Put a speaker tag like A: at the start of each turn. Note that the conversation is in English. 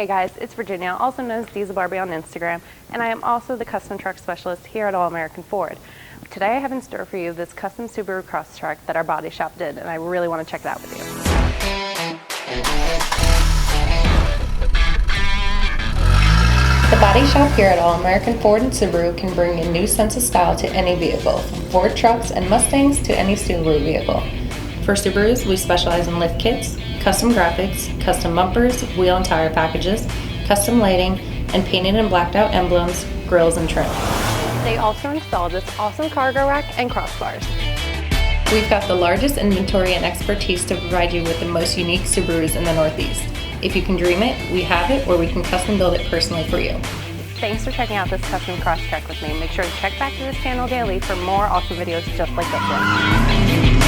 A: Hey guys, it's Virginia, also known as Diesel Barbie on Instagram, and I am also the custom truck specialist here at All American Ford. Today I have in store for you this custom Subaru Crosstrek that our body shop did, and I really want to check it out with you. The body shop here at All American Ford and Subaru can bring a new sense of style to any vehicle, from Ford trucks and Mustangs to any Subaru vehicle. For Subarus, we specialize in lift kits, custom graphics, custom bumpers, wheel and tire packages, custom lighting, and painted and blacked out emblems, grills, and trim. They also installed this awesome cargo rack and crossbars. We've got the largest inventory and expertise to provide you with the most unique Subarus in the Northeast. If you can dream it, we have it, or we can custom build it personally for you. Thanks for checking out this custom Crosstrek with me. Make sure to check back to this channel daily for more awesome videos just like this one.